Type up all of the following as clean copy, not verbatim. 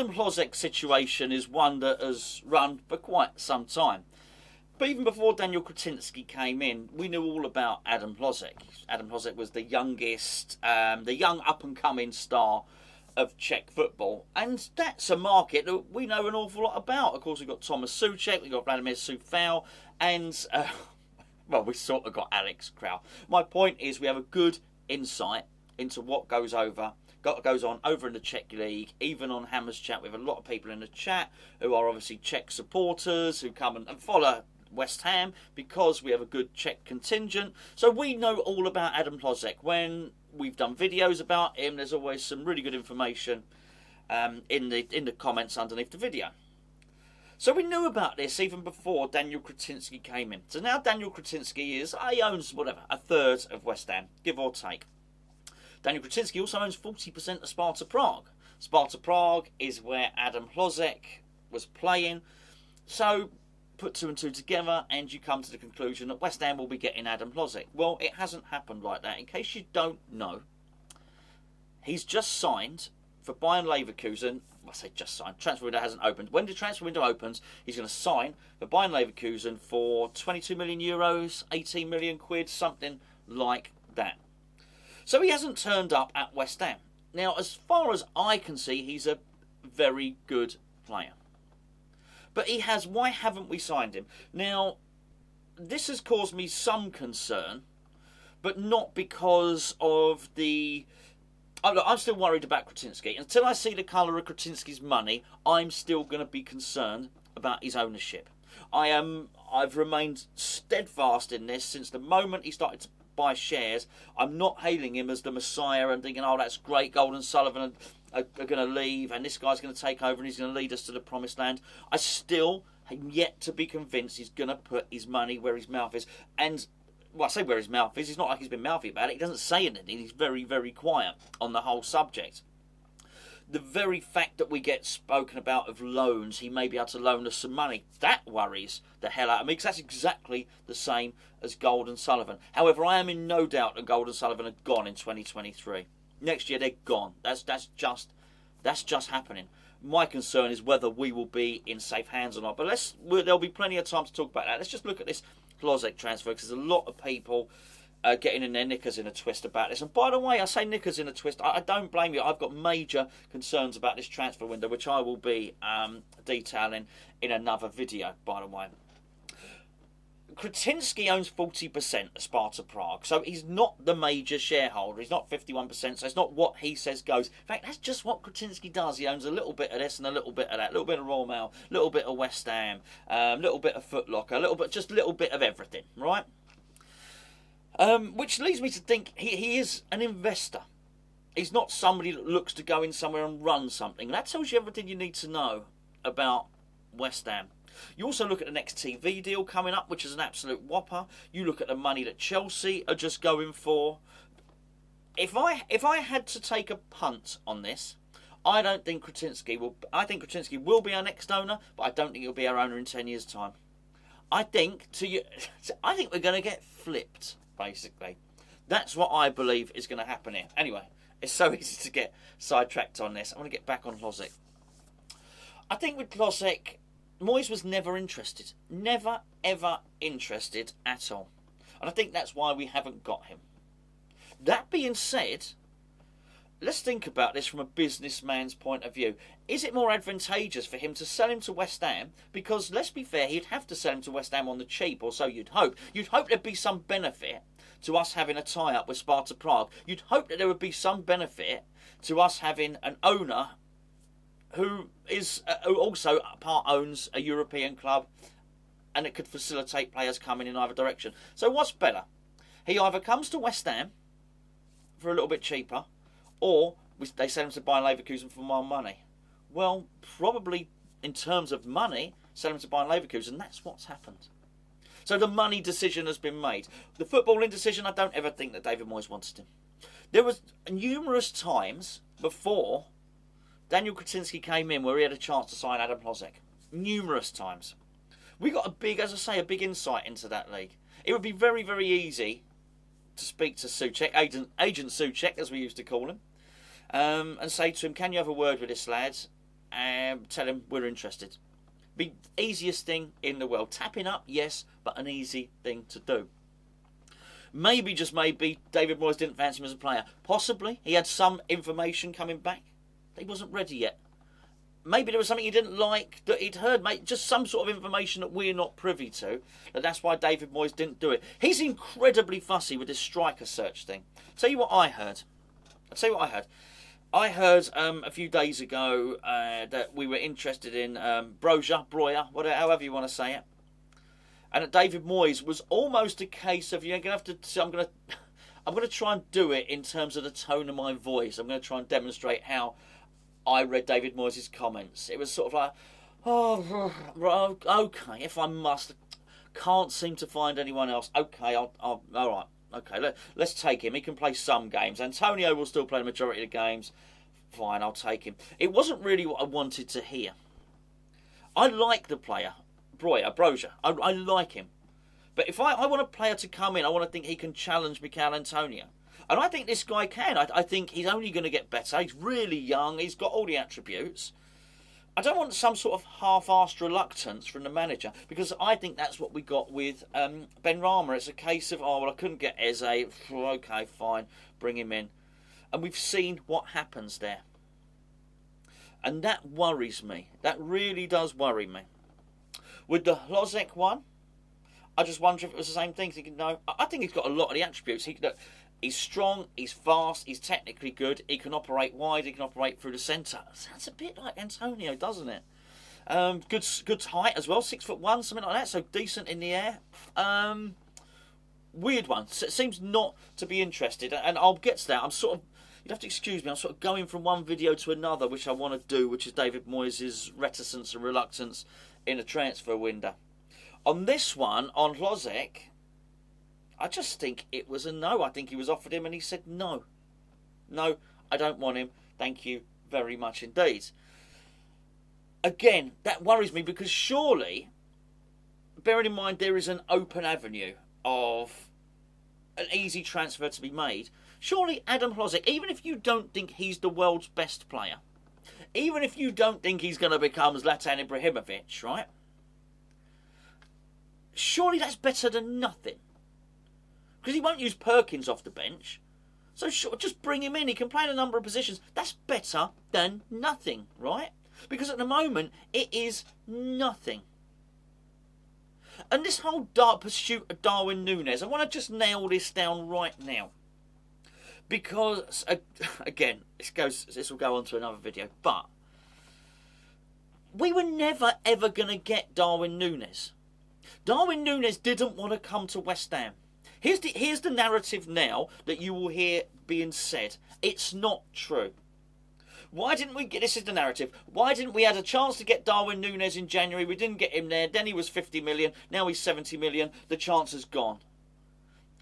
Adam Hlozek's situation is one that has run for quite some time. But even before Daniel Kretinsky came in, we knew all about Adam Hlozek. Adam Hlozek was the youngest, the young up-and-coming star of Czech football. And that's a market that we know an awful lot about. Of course, we've got Thomas Souček, we've got Vladimir Soufal, and, well, we sort of got Alex Kraul. My point is we have a good insight into what goes on over in the Czech League, even on Hammer's Chat. We have a lot of people in the chat who are obviously Czech supporters who come and follow West Ham because we have a good Czech contingent. So we know all about Adam Hlozek. When we've done videos about him, there's always some really good information in the comments underneath the video. So we knew about this even before Daniel Kretinsky came in. So now Daniel Kretinsky he owns whatever, a third of West Ham, give or take. Daniel Kretinsky also owns 40% of Sparta Prague. Sparta Prague is where Adam Hlozek was playing. So put two and two together and you come to the conclusion that West Ham will be getting Adam Hlozek. Well, it hasn't happened like that. In case you don't know, he's just signed for Bayern Leverkusen. I say just signed. Transfer window hasn't opened. When the transfer window opens, he's going to sign for Bayern Leverkusen for 22 million euros, 18 million quid, something like that. So he hasn't turned up at West Ham. Now, as far as I can see, he's a very good player. But he has. Why haven't we signed him? Now, this has caused me some concern, but not because of the... I'm still worried about Kretinsky. Until I see the colour of Kretinsky's money, I'm still going to be concerned about his ownership. I've remained steadfast in this since the moment he started to buy shares. I'm not hailing him as the Messiah and thinking, oh, that's great, Golden Sullivan are going to leave and this guy's going to take over and he's going to lead us to the promised land. I still am yet to be convinced he's going to put his money where his mouth is. And, well, I say where his mouth is, it's not like he's been mouthy about it. He doesn't say anything. He's very, very quiet on the whole subject. The very fact that we get spoken about of loans, he may be able to loan us some money, that worries the hell out of me, because that's exactly the same as Golden Sullivan. However, I am in no doubt that Golden Sullivan are gone in 2023. Next year they're gone. That's just happening. My concern is whether we will be in safe hands or not. But there'll be plenty of time to talk about that. Let's just look at this Hlozek transfer, because there's a lot of people getting in their knickers in a twist about this. And by the way, I say knickers in a twist, I don't blame you. I've got major concerns about this transfer window, which I will be detailing in another video, by the way. Kretinsky owns 40% of Sparta Prague, so he's not the major shareholder. He's not 51%, so it's not what he says goes. In fact, that's just what Kretinsky does. He owns a little bit of this and a little bit of that, a little bit of Royal Mail, a little bit of West Ham, a little bit of Foot Locker, just a little bit of everything, right? Which leads me to think he is an investor. He's not somebody that looks to go in somewhere and run something. That tells you everything you need to know about West Ham. You also look at the next TV deal coming up, which is an absolute whopper. You look at the money that Chelsea are just going for. If I had to take a punt on this, I don't think Kretinsky will. I think Kretinsky will be our next owner, but I don't think he'll be our owner in 10 years' time. I think we're going to get flipped. Basically, that's what I believe is going to happen here. Anyway, it's so easy to get sidetracked on this. I want to get back on Hlozek. I think with Hlozek, Moyes was never interested. Never, ever interested at all. And I think that's why we haven't got him. That being said, let's think about this from a businessman's point of view. Is it more advantageous for him to sell him to West Ham? Because, let's be fair, he'd have to sell him to West Ham on the cheap, or so you'd hope. You'd hope there'd be some benefit to us having a tie-up with Sparta Prague. You'd hope that there would be some benefit to us having an owner who also part owns a European club, and it could facilitate players coming in either direction. So what's better? He either comes to West Ham for a little bit cheaper, or they sell him to Bayern Leverkusen for more money. Well, probably in terms of money, sell him to Bayern Leverkusen. That's what's happened. So the money decision has been made. The footballing decision, I don't ever think that David Moyes wanted him. There was numerous times before Daniel Kretinsky came in where he had a chance to sign Adam Hlozek. Numerous times. We got a big insight into that league. It would be very, very easy to speak to Souček, Agent Souček, as we used to call him, and say to him, can you have a word with this lad? and tell him we're interested. Be easiest thing in the world. Tapping up, yes, but an easy thing to do. Maybe, just maybe, David Moyes didn't fancy him as a player. Possibly. He had some information coming back. He wasn't ready yet. Maybe there was something he didn't like that he'd heard. Just some sort of information that we're not privy to. That's why David Moyes didn't do it. He's incredibly fussy with this striker search thing. Tell you what I heard. I heard a few days ago that we were interested in Broja, however you want to say it, and that David Moyes was almost a case of you're going to have to. I'm going to try and do it in terms of the tone of my voice. I'm going to try and demonstrate how I read David Moyes' comments. It was sort of like, oh, okay, if I must, can't seem to find anyone else. Okay, I'll all right. Okay, let's take him. He can play some games. Antonio will still play the majority of the games. Fine, I'll take him. It wasn't really what I wanted to hear. I like the player, Broja. I like him. But if I want a player to come in, I want to think he can challenge Mikel Antonio. And I think this guy can. I think he's only going to get better. He's really young. He's got all the attributes. I don't want some sort of half-assed reluctance from the manager, because I think that's what we got with Ben Rama. It's a case of, oh, well, I couldn't get Eze. Okay, fine, bring him in. And we've seen what happens there. And that worries me. That really does worry me. With the Hlozek one, I just wonder if it was the same thing. Thinking, no, I think he's got a lot of the attributes. He's strong, he's fast, he's technically good, he can operate wide, he can operate through the centre. Sounds a bit like Antonio, doesn't it? Good height as well, 6'1", something like that, so decent in the air. Weird one, seems not to be interested, and I'll get to that. I'm sort of, you'd have to excuse me, I'm sort of going from one video to another, which I want to do, which is David Moyes' reticence and reluctance in a transfer window. On this one, on Hlozek, I just think it was a no. I think he was offered him and he said no. No, I don't want him. Thank you very much indeed. Again, that worries me, because surely, bearing in mind there is an open avenue of an easy transfer to be made, surely Adam Hlozek, even if you don't think he's the world's best player, even if you don't think he's going to become Zlatan Ibrahimovic, right? Surely that's better than nothing. Because he won't use Perkins off the bench. So sure, just bring him in. He can play in a number of positions. That's better than nothing, right? Because at the moment, it is nothing. And this whole pursuit of Darwin Nunez, I want to just nail this down right now. Because, again, this will go on to another video, but we were never, ever going to get Darwin Nunez. Darwin Nunez didn't want to come to West Ham. Here's the narrative now that you will hear being said. It's not true. Why didn't we get... This is the narrative. Why didn't we had a chance to get Darwin Nunez in January? We didn't get him there. Then he was 50 million. Now he's 70 million. The chance has gone.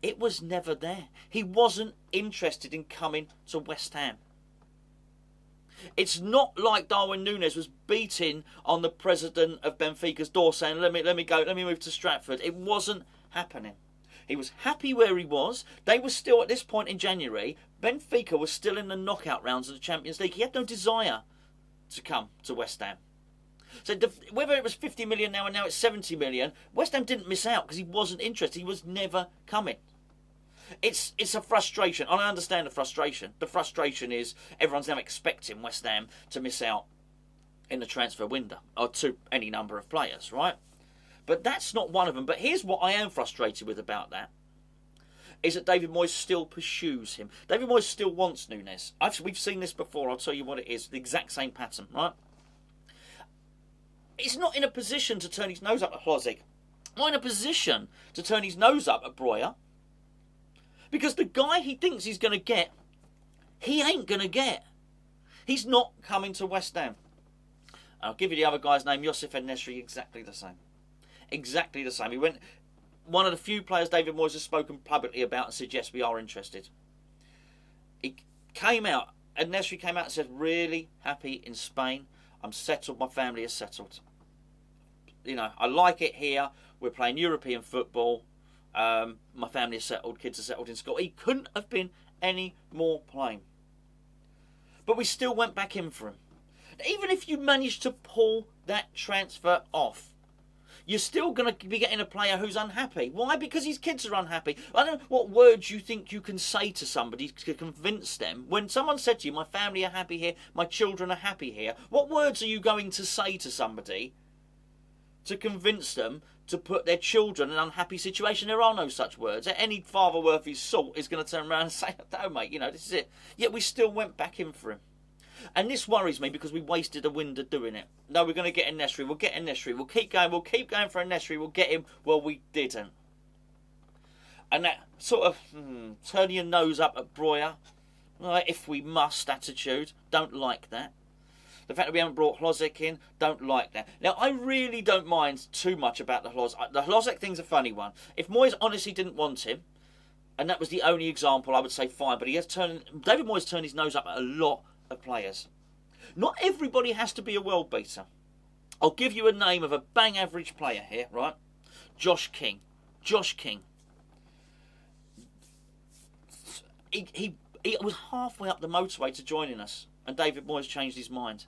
It was never there. He wasn't interested in coming to West Ham. It's not like Darwin Nunez was beating on the president of Benfica's door saying, let me move to Stratford. It wasn't happening. He was happy where he was. They were still, at this point in January, Benfica was still in the knockout rounds of the Champions League. He had no desire to come to West Ham. So whether it was 50 million now and now it's 70 million, West Ham didn't miss out because he wasn't interested. He was never coming. It's a frustration. I understand the frustration. The frustration is everyone's now expecting West Ham to miss out in the transfer window, or to any number of players, right? But that's not one of them. But here's what I am frustrated with about that, is that David Moyes still pursues him. David Moyes still wants Nunez. We've seen this before. I'll tell you what it is. The exact same pattern, right? He's not in a position to turn his nose up at Hlozek. Not in a position to turn his nose up at Broja. Because the guy he thinks he's going to get, he ain't going to get. He's not coming to West Ham. I'll give you the other guy's name, Youssef En-Nesyri, exactly the same. Exactly the same. He went, one of the few players David Moyes has spoken publicly about and said, yes, we are interested. He came out, En-Nesyri came out and said, really happy in Spain. I'm settled, my family is settled. You know, I like it here. We're playing European football. My family is settled, kids are settled in school. He couldn't have been any more plain. But we still went back in for him. even if you manage to pull that transfer off, you're still going to be getting a player who's unhappy. Why? Because his kids are unhappy. I don't know what words you think you can say to somebody to convince them. When someone said to you, my family are happy here, my children are happy here, what words are you going to say to somebody to convince them to put their children in an unhappy situation? There are no such words. Any father worth his salt is going to turn around and say, no, mate, this is it. Yet we still went back in for him. And this worries me because we wasted a window doing it. No, we're going to get a Nesri. We'll get a Nesri. We'll keep going for a Nesri. We'll get him. Well, we didn't. And that sort of turning your nose up at Breuer, if we must attitude, don't like that. The fact that we haven't brought Hlozek in, don't like that. Now, I really don't mind too much about the Hlozek. The Hlozek thing's a funny one. If Moyes honestly didn't want him, and that was the only example, I would say fine. But David Moyes turned his nose up at a lot of players. Not everybody has to be a world beater. I'll give you a name of a bang average player here, right? Josh King. He was halfway up the motorway to joining us, and David Moyes changed his mind.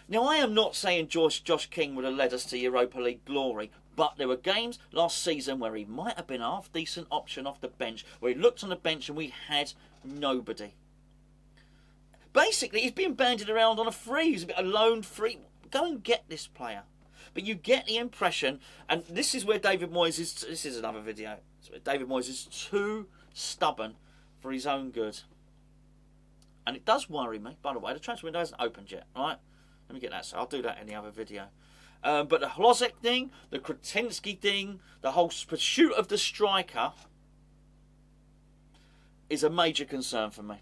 Now, I am not saying Josh King would have led us to Europa League glory, but there were games last season where he might have been a half decent option off the bench, where he looked on the bench and we had nobody. Basically, he's being banded around on a free. He's a loan free. Go and get this player. But you get the impression, and this is where David Moyes is. This is another video. David Moyes is too stubborn for his own good. And it does worry me, by the way. The transfer window hasn't opened yet, right? Let me get that. So I'll do that in the other video. But the Hlozek thing, the Kretinsky thing, the whole pursuit of the striker is a major concern for me.